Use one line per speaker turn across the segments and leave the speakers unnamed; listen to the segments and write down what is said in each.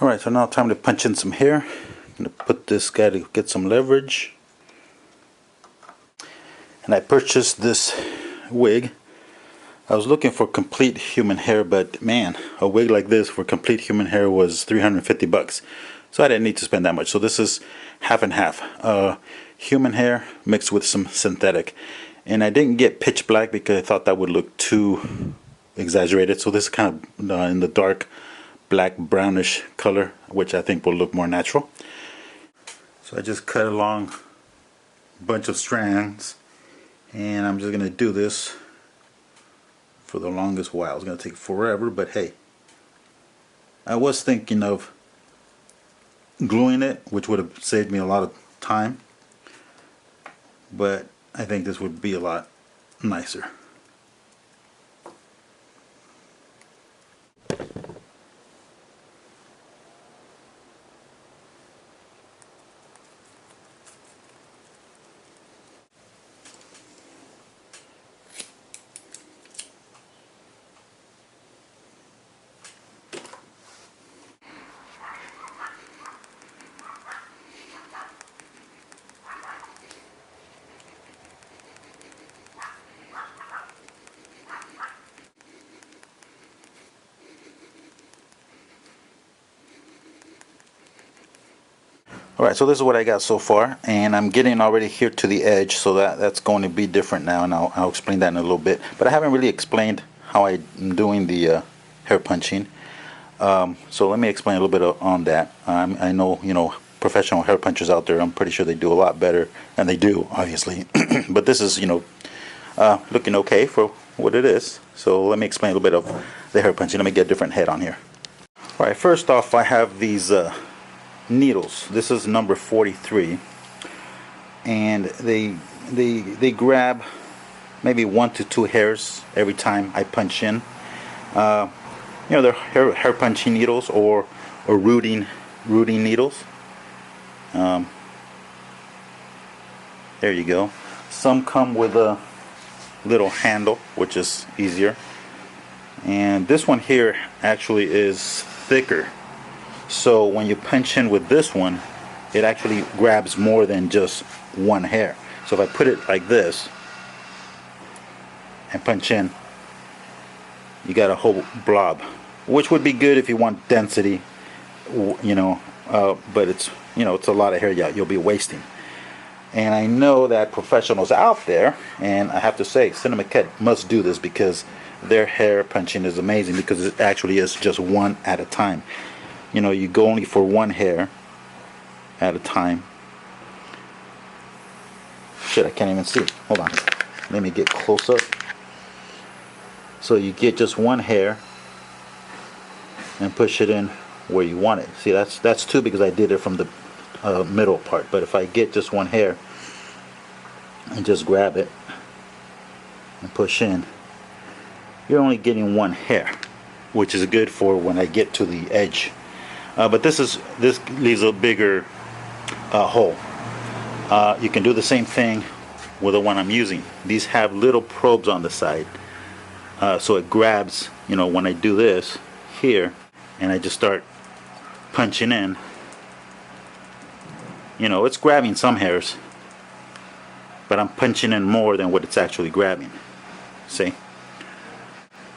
Alright, so now time to punch in some hair. I'm going to put this guy to get some leverage. And I purchased this wig. I was looking for complete human hair, but man, a wig like this for complete human hair was 350 bucks. So I didn't need to spend that much. So this is half and half. Human hair mixed with some synthetic. And I didn't get pitch black because I thought that would look too exaggerated. So this is kind of in the dark black brownish color, which I think will look more natural. So I just cut along a bunch of strands, and I'm just gonna do this for the longest while. It's gonna take forever, but hey, I was thinking of gluing it, which would have saved me a lot of time, but I think this would be a lot nicer. Alright, so this is what I got so far, and I'm getting already here to the edge, so that's going to be different now, and I'll explain that in a little bit. But I haven't really explained how I'm doing the hair punching, so let me explain a little bit on that. I know, you know, professional hair punchers out there, I'm pretty sure they do a lot better, and they do, obviously. But this is, you know, looking okay for what it is. So let me explain a little bit of the hair punching. Let me get a different head on here. Alright, first off, I have these needles. This is number 43, and they grab maybe 1 to 2 hairs every time I punch in. You know, they're hair punching needles or rooting needles. There you go. Some come with a little handle, which is easier, and this one here actually is thicker. So when you punch in with this one, it actually grabs more than just one hair. So if I put it like this and punch in, you got a whole blob, which would be good if you want density, you know, but it's, you know, it's a lot of hair you'll be wasting. And I know that professionals out there, and I have to say, Cinema Cat must do this because their hair punching is amazing, because it actually is just one at a time. You know, you go only for one hair at a time. Shit, I can't even see it. Hold on. Let me get close up. So you get just one hair and push it in where you want it. See, that's 2 because I did it from the middle part. But if I get just one hair and just grab it and push in, you're only getting one hair, which is good for when I get to the edge. But this leaves a bigger hole. You can do the same thing with the one I'm using. These have little probes on the side, so it grabs, you know, when I do this here and I just start punching in, you know, it's grabbing some hairs, but I'm punching in more than what it's actually grabbing. See?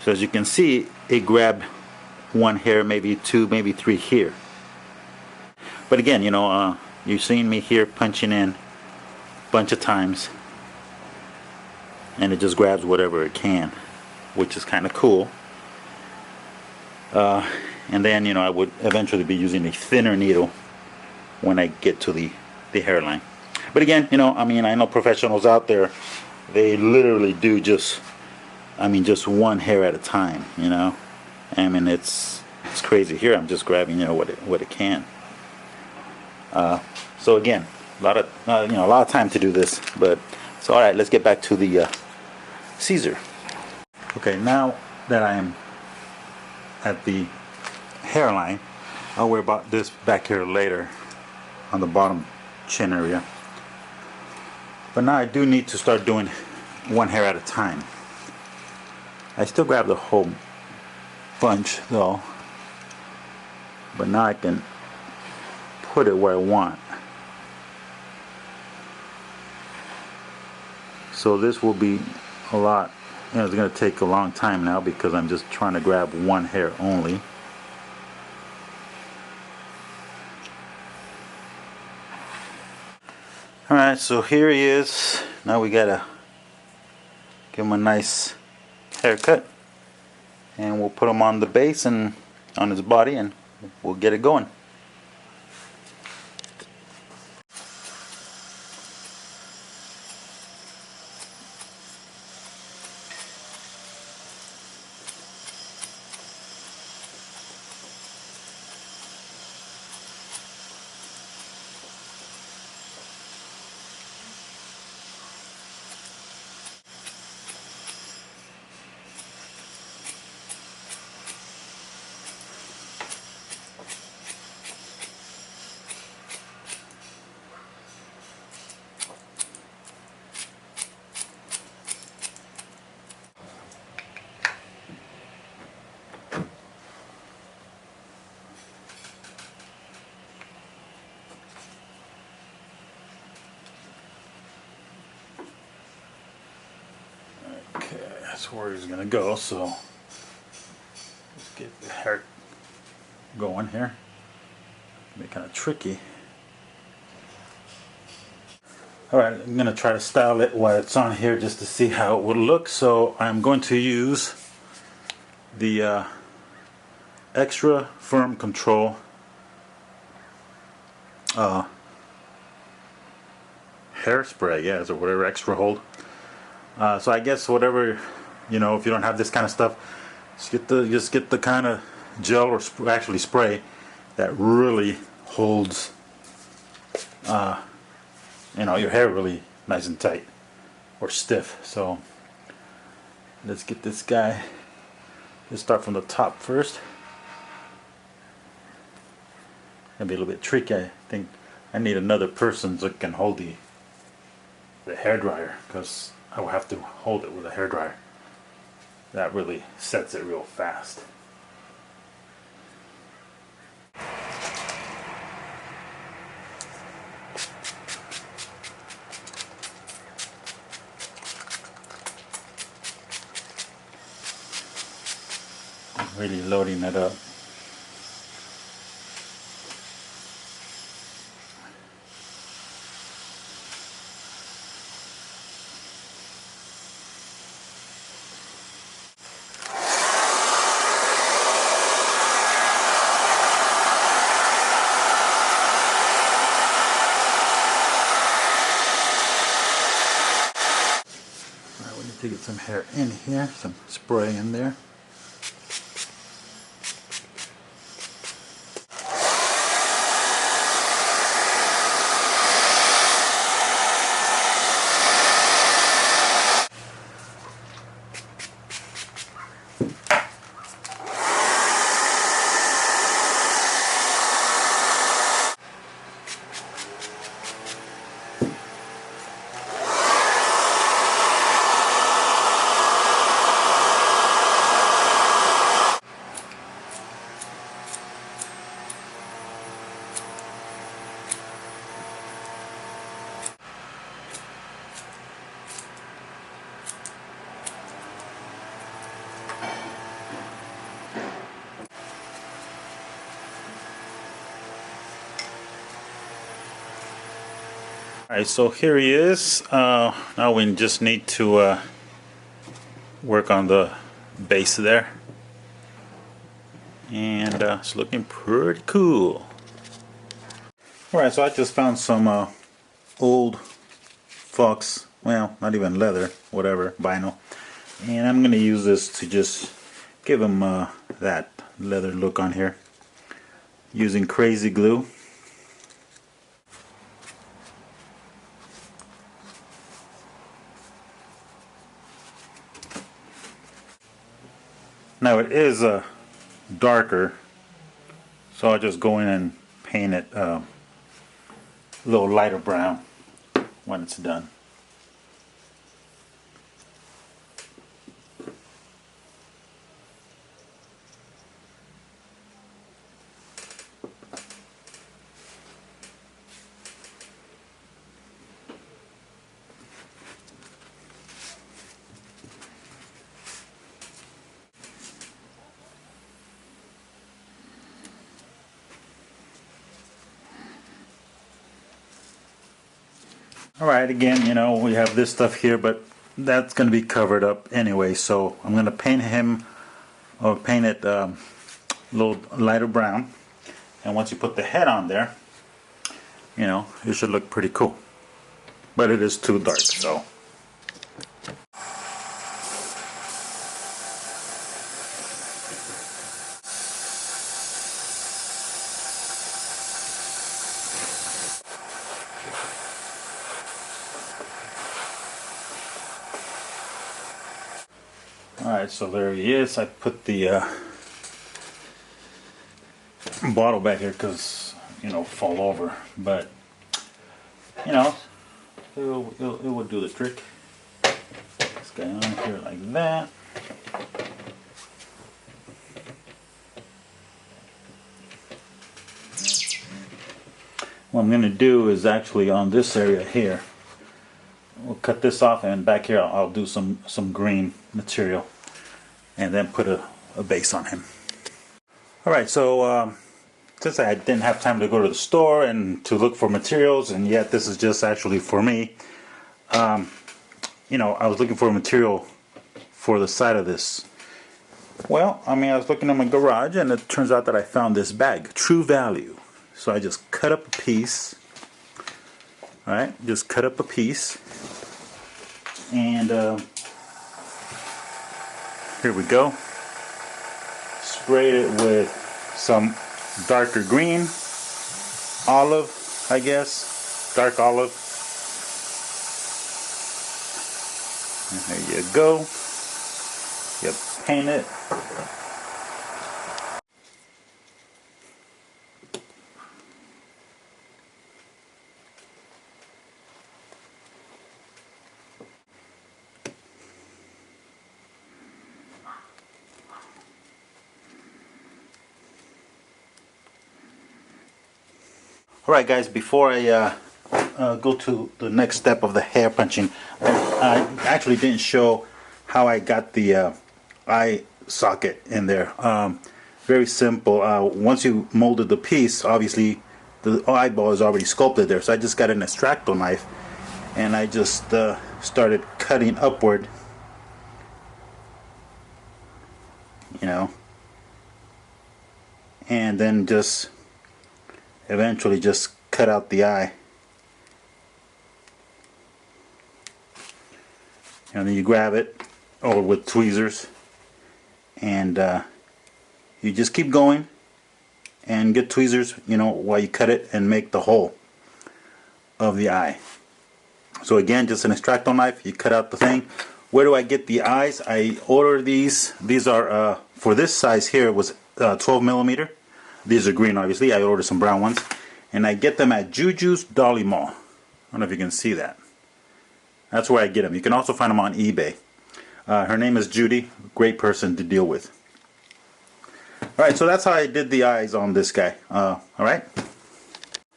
So as you can see, it grabbed one hair, maybe 2, maybe 3 here. But again, you know, you've seen me here punching in a bunch of times, and it just grabs whatever it can, which is kind of cool. And then, you know, I would eventually be using a thinner needle when I get to the hairline. But again, you know, I mean, I know professionals out there, they literally do just one hair at a time, you know. I mean, it's crazy. Here I'm just grabbing, you know, what it can. So again, a lot of time to do this. But so all right, let's get back to the Caesar. Okay, now that I am at the hairline, I'll worry about this back here later on the bottom chin area. But now I do need to start doing one hair at a time. I still grab the whole bunch though, but now I can put it where I want. So this will be a lot, it's going to take a long time now because I'm just trying to grab one hair only. Alright, so here he is. Now we gotta give him a nice haircut, and we'll put him on the base and on his body, and we'll get it going. Okay, that's where he's gonna go, so let's get the hair going here. It'll be kind of tricky. Alright, I'm gonna try to style it while it's on here just to see how it would look. So I'm going to use the extra firm control hairspray, yeah, or whatever, extra hold. So I guess whatever, if you don't have this kind of stuff, just get the kind of gel or actually spray that really holds your hair really nice and tight or stiff. So let's get this guy. Let's start from the top first. Gonna be a little bit tricky. I think I need another person that can hold the hair dryer, because I will have to hold it with a hair dryer. That really sets it real fast. Really loading it up. Alright, we need to get some hair in here, some spray in there. Alright, so here he is. Now we just need to work on the base there. And it's looking pretty cool. Alright, so I just found some old Fox, well, not even leather, whatever, vinyl. And I'm going to use this to just give him that leather look on here. Using crazy glue. Now it is darker, so I'll just go in and paint it a little lighter brown when it's done. Alright, again, you know, we have this stuff here, but that's going to be covered up anyway, so I'm going to paint him, or paint it a little lighter brown. And once you put the head on there, you know, it should look pretty cool. But it is too dark, so. Alright, so there he is. I put the bottle back here because, you know, fall over. But, you know, it will do the trick. This guy on here like that. What I'm going to do is actually on this area here, we'll cut this off, and back here I'll do some green material and then put a base on him. Alright, so since I didn't have time to go to the store and to look for materials, and yet this is just actually for me, you know, I was looking for material for the side of this. Well, I mean, I was looking in my garage and it turns out that I found this bag, True Value. So I just cut up a piece. Alright, just cut up a piece. And here we go. Sprayed it with some darker green, olive, I guess, dark olive. And there you go. You paint it. Alright guys, before I go to the next step of the hair punching, I actually didn't show how I got the eye socket in there. Very simple. Once you molded the piece, obviously the eyeball is already sculpted there, so I just got an extracto knife and I just started cutting upward, you know, and then just eventually just cut out the eye. And then you grab it, or with tweezers, and you just keep going and get tweezers, you know, while you cut it and make the hole of the eye. So again, just an extracto knife, you cut out the thing. Where do I get the eyes? I order these. These are for this size here, it was 12 millimeter. These are green, obviously. I ordered some brown ones, and I get them at Juju's Dolly Mall. I don't know if you can see that. That's where I get them. You can also find them on eBay. Her name is Judy. Great person to deal with. Alright, so that's how I did the eyes on this guy. Alright?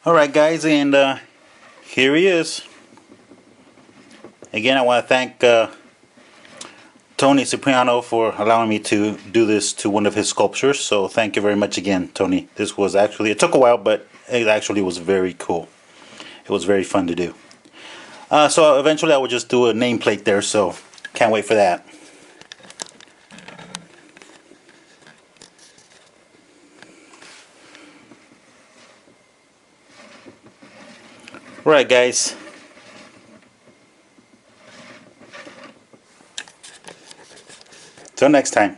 Alright guys, and here he is. Again, I want to thank Tony Ciriano for allowing me to do this to one of his sculptures. So thank you very much again, Tony. This was actually, it took a while, but it actually was very cool. It was very fun to do. So eventually I will just do a nameplate there, so can't wait for that. Alright guys. Till next time.